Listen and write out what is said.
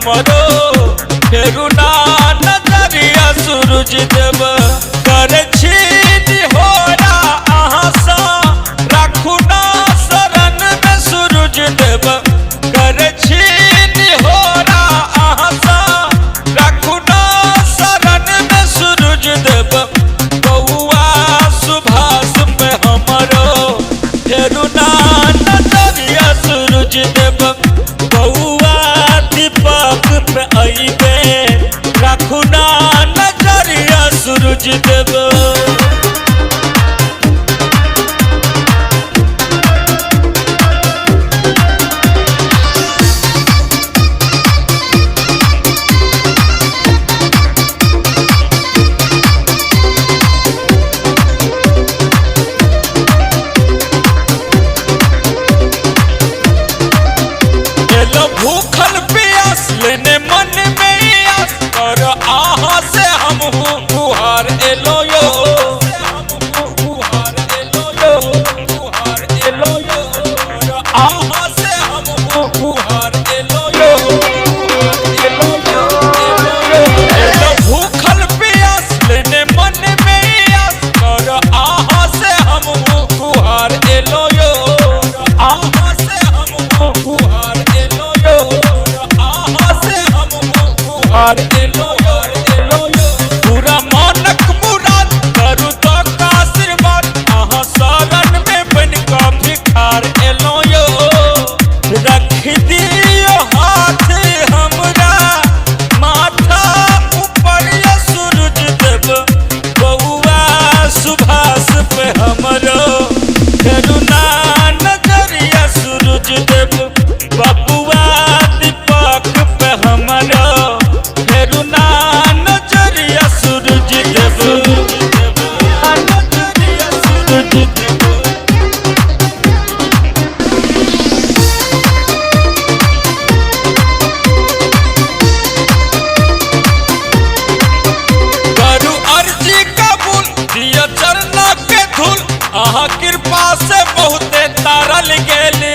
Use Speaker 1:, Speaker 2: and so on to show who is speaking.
Speaker 1: हमरो फेरू ना नजरिया सूरज देव करे छीन होरा अहाँ सा राखू ना शरण में सूरज देव करे छीन होरा अहाँ सा राखू ना शरण में सूरज देव बउआ सुभाष पे हमरो फेरू ना नजरिया सूरज देव बउआ दीपक पे अइबे राखू ना नजरिया सूरज देव। भूखल प्यास लेने मन में आस और आहा से हम गुहार एलो यो गुहार एलो यो गुहार एलो यो और आहा से हम गुहार एलो यो एलो यो एलो भूखल प्यास लेने मन में आस और आहा से हम गुहार एलो यो आहा से हम गुहार और एलो यो पूरा मानक मुराद करू तो का आशीर्वाद अहाँ शरण में बन का भिखार एलो यो रख दियो हाथ हमरा माथा ऊपर या सूरज देव बउआ सुभाष पे हमरो फेरू ना नजरिया सूरज देव बबुआ दीपक पे हमरो फेरू ना नजरिया सूरज देव नजरिया सूरज देव। करू अर्जी कबूल दिया चरना के धूल अहाँ कृपा से बहुते तारल गेली